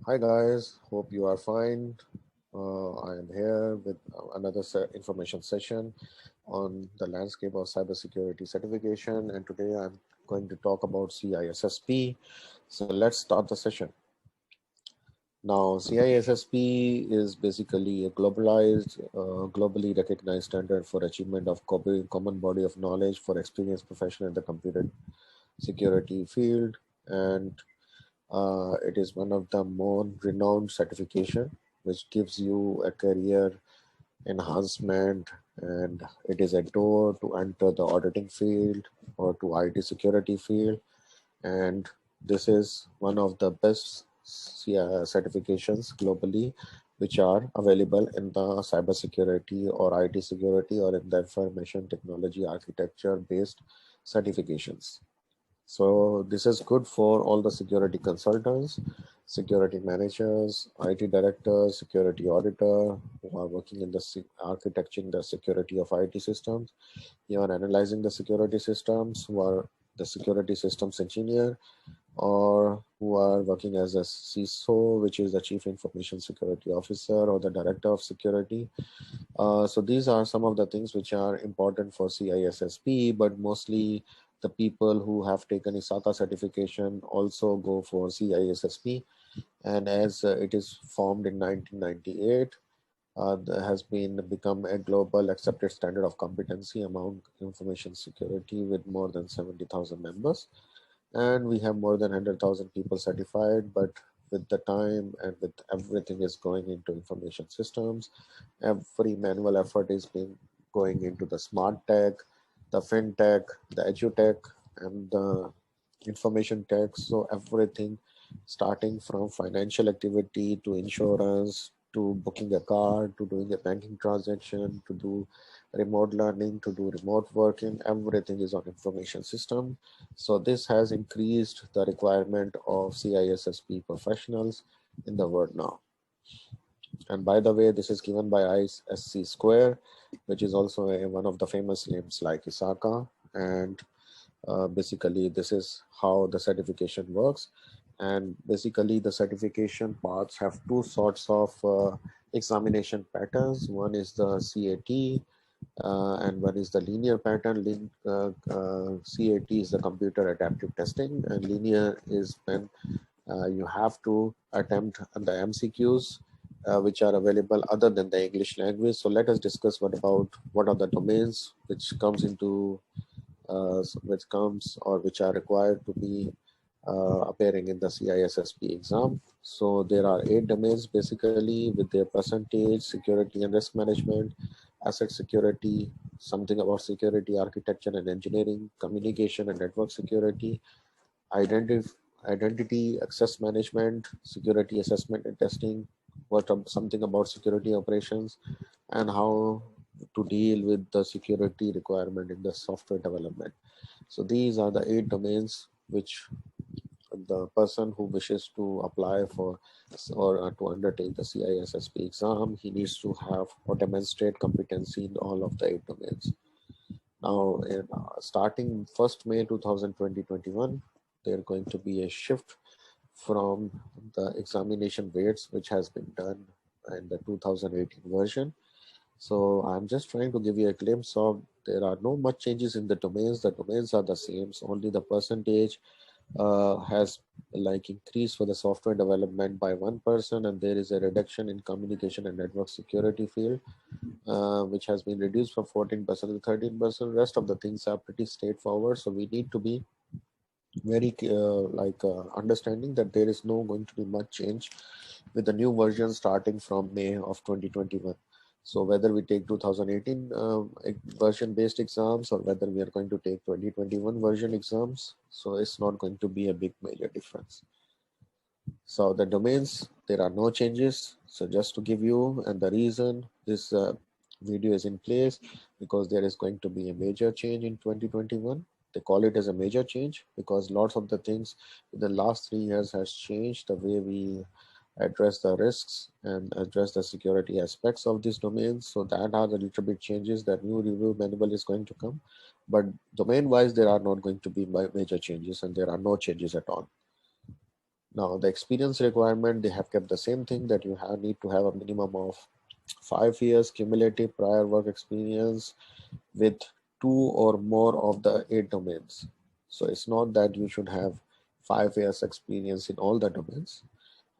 Hi guys, hope you are fine. I am here with another information session on the landscape of cybersecurity certification, and today I'm going to talk about CISSP. So let's start the session. Now, CISSP is basically a globally recognized standard for achievement of common body of knowledge for experienced professional in the computer security field, and it is one of the more renowned certification which gives you a career enhancement, and it is a door to enter the auditing field or to IT security field. And this is one of the best certifications globally which are available in the cybersecurity or IT security or in the information technology architecture based certifications. So this is good for all the security consultants, security managers, IT directors, security auditor who are working in the architecting the security of IT systems. You are analyzing the security systems, who are the security systems engineer, or who are working as a CISO, which is the Chief Information Security Officer or the Director of Security. So these are some of the things which are important for CISSP, but mostly the people who have taken ISACA certification also go for CISSP. And as it is formed in 1998, there has been become a global accepted standard of competency among information security with more than 70,000 members. And we have more than 100,000 people certified, but with the time and with everything is going into information systems, every manual effort is being going into the smart tech, the fintech, the edutech, and the information tech. So everything starting from financial activity to insurance to booking a car to doing a banking transaction to do remote learning to do remote working, everything is on information system. So this has increased the requirement of CISSP professionals in the world now. And by the way, this is given by ISC Square, which is also one of the famous names like ISACA. And basically, this is how the certification works. And basically, the certification paths have two sorts of examination patterns. One is the CAT, and one is the linear pattern. CAT is the computer adaptive testing, and linear is when you have to attempt the MCQs which are available other than the English language. So let us discuss what are the domains which comes into which comes or which are required to be appearing in the CISSP exam. So there are 8 domains basically with their percentage, security and risk management, asset security, something about security architecture and engineering, communication and network security, identity, identity access management, security assessment and testing, something about security operations, and how to deal with the security requirement in the software development. So these are the 8 domains which the person who wishes to apply for or to undertake the CISSP exam, he needs to have or demonstrate competency in all of the 8 domains. Now, starting 1st May 2020-21, there going to be a shift from the examination weights, which has been done in the 2018 version. So I'm just trying to give you a glimpse of there are no much changes in the domains. The domains are the same. So only the percentage has like increased for the software development by 1%, and there is a reduction in communication and network security field, which has been reduced from 14% to 13%. Rest of the things are pretty straightforward. So we need to be very understanding that there is no going to be much change with the new version starting from May of 2021. So whether we take 2018 version based exams or whether we are going to take 2021 version exams, so it's not going to be a big major difference. So the domains, there are no changes. So just to give you, and the reason this video is in place, because there is going to be a major change in 2021. They call it as a major change because lots of the things in the last 3 years has changed the way we address the risks and address the security aspects of these domains. So that are the little bit changes that new review manual is going to come. But domain wise, there are not going to be major changes and there are no changes at all. Now the experience requirement, they have kept the same thing, that you need to have a minimum of 5 years cumulative prior work experience with 2 or more of the 8 domains. So it's not that you should have 5 years experience in all the domains,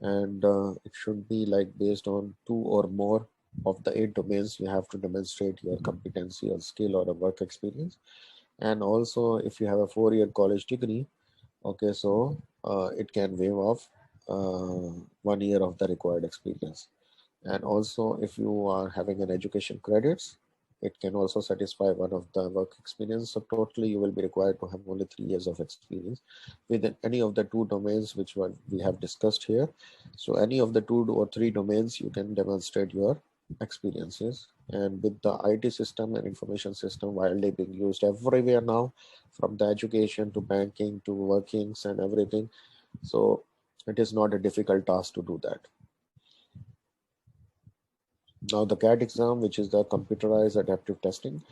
and it should be like based on 2 or more of the 8 domains. You have to demonstrate your competency or skill or a work experience. And also if you have a 4-year college degree, okay, so it can waive off 1 year of the required experience. And also if you are having an education credits, it can also satisfy one of the work experience. So totally you will be required to have only 3 years of experience within any of the 2 domains which we have discussed here. So any of the 2 or 3 domains you can demonstrate your experiences. And with the IT system and information system widely being used everywhere now, from the education to banking to workings and everything, so it is not a difficult task to do that. Now the CAT exam, which is the computerized adaptive testing,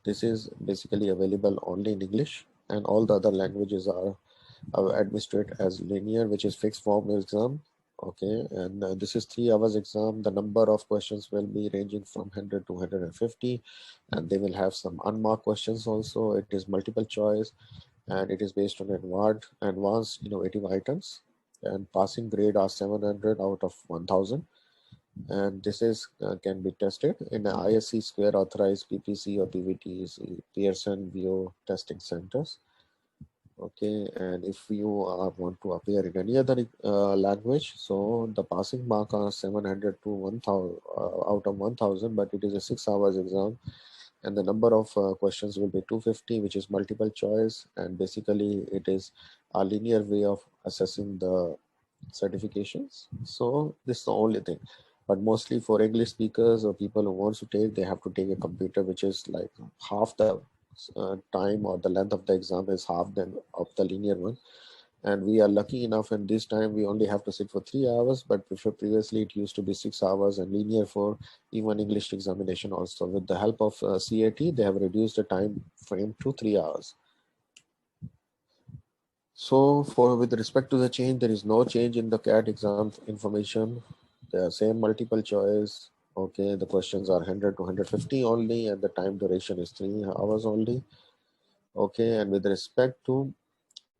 this is basically available only in English, and all the other languages are administered as linear, which is fixed form exam. Okay, and this is 3 hours exam. The number of questions will be ranging from 100 to 150, and they will have some unmarked questions also. It is multiple choice, and it is based on advanced innovative items. And passing grade are 700 out of 1000, and this is can be tested in a ISC square authorized PPC or PVTs, Pearson VO testing centers. Okay, and if you want to appear in any other language, so the passing mark are 700 to 1000 out of 1000, but it is a 6 hours exam, and the number of questions will be 250, which is multiple choice, and basically it is a linear way of assessing the certifications. So this is the only thing, but mostly for English speakers or people who wants to take, they have to take a computer, which is like half the time, or the length of the exam is half the of the linear one. And we are lucky enough, and this time we only have to sit for 3 hours, but previously it used to be 6 hours and linear for even English examination also. With the help of CAT, they have reduced the time frame to 3 hours. So for with respect to the change, there is no change in the CAT exam information. They are same multiple choice. Okay, the questions are 100 to 150 only, and the time duration is 3 hours only. Okay, and with respect to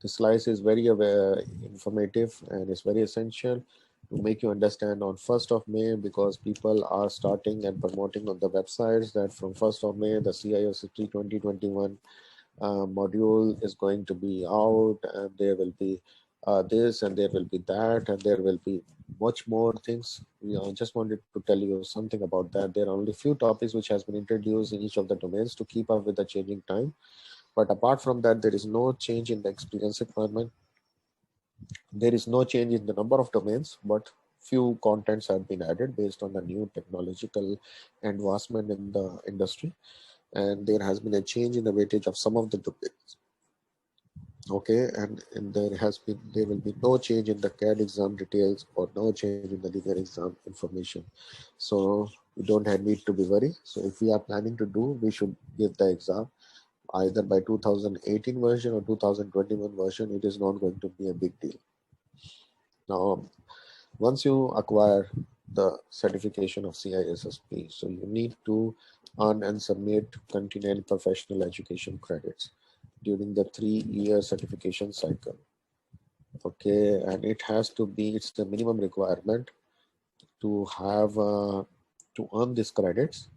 the slice is very informative, and it's very essential to make you understand on 1st of May, because people are starting and promoting on the websites that from 1st of May, the CISSP 2021 module is going to be out, and there will be this, and there will be that, and there will be much more things. Just wanted to tell you something about that. There are only few topics which has been introduced in each of the domains to keep up with the changing time. But apart from that, there is no change in the experience requirement. There is no change in the number of domains, but few contents have been added based on the new technological advancement in the industry. And there has been a change in the weightage of some of the domains. Okay, and there will be no change in the CAD exam details, or no change in the linear exam information. So you don't need to be worried. So if we are planning to do, we should give the exam either by 2018 version or 2021 version. It is not going to be a big deal. Now, once you acquire the certification of CISSP, so you need to earn and submit continuing professional education credits during the 3-year certification cycle. Okay, and it has to be, it's the minimum requirement to have to earn these credits,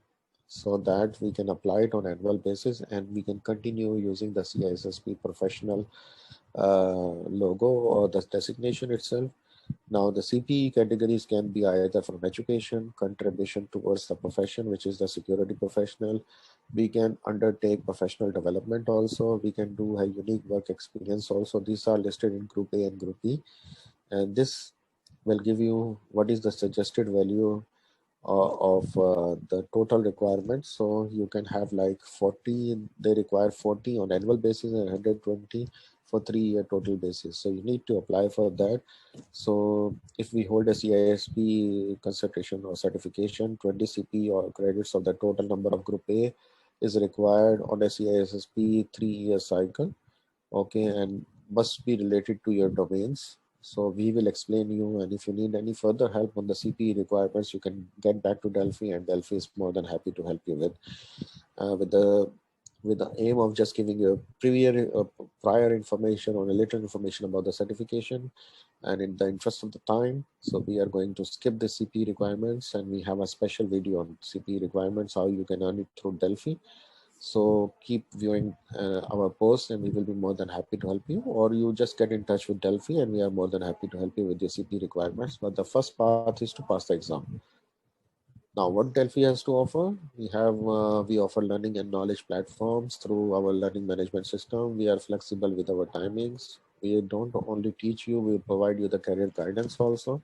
so that we can apply it on annual basis, and we can continue using the CISSP professional logo or the designation itself. Now the CPE categories can be either from education, contribution towards the profession, which is the security professional. We can undertake professional development also. We can do a unique work experience also. These are listed in Group A and Group B. And this will give you what is the suggested value of the total requirements. So you can have like 40, they require 40 on annual basis and 120 for 3-year total basis. So you need to apply for that. So if we hold a CISP concentration or certification, 20 CP or credits of the total number of Group A is required on a CISSP 3-year cycle. Okay, and must be related to your domains. So we will explain you, and if you need any further help on the CPE requirements, you can get back to Delphi, and Delphi is more than happy to help you with the aim of just giving you prior information or a little information about the certification. And in the interest of the time, so we are going to skip the CPE requirements, and we have a special video on CPE requirements, how you can earn it through Delphi. So keep viewing our posts, and we will be more than happy to help you, or you just get in touch with Delphi and we are more than happy to help you with your CP requirements. But the first path is to pass the exam. Now, what Delphi has to offer? We offer learning and knowledge platforms through our learning management system. We are flexible with our timings. We don't only teach you, we provide you the career guidance also.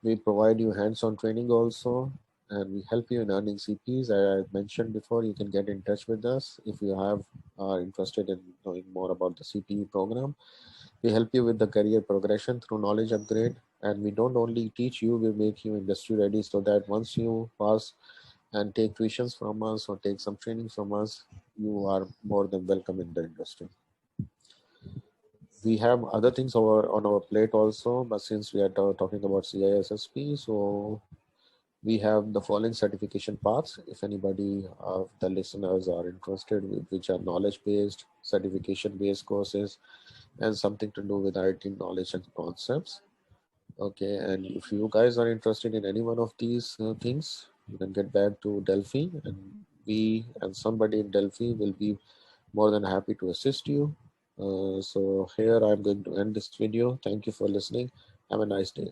We provide you hands-on training also, and we help you in earning CPs. I mentioned before, you can get in touch with us if you are interested in knowing more about the CPE program. We help you with the career progression through knowledge upgrade, and we don't only teach you, we make you industry ready, so that once you pass and take tuitions from us or take some training from us, you are more than welcome in the industry. We have other things on our plate also, but since we are talking about CISSP, so we have the following certification paths. If anybody of the listeners are interested, which are knowledge-based, certification-based courses, and something to do with IT knowledge and concepts. Okay, and if you guys are interested in any one of these things, you can get back to Delphi, and we and somebody in Delphi will be more than happy to assist you. So here I'm going to end this video. Thank you for listening. Have a nice day.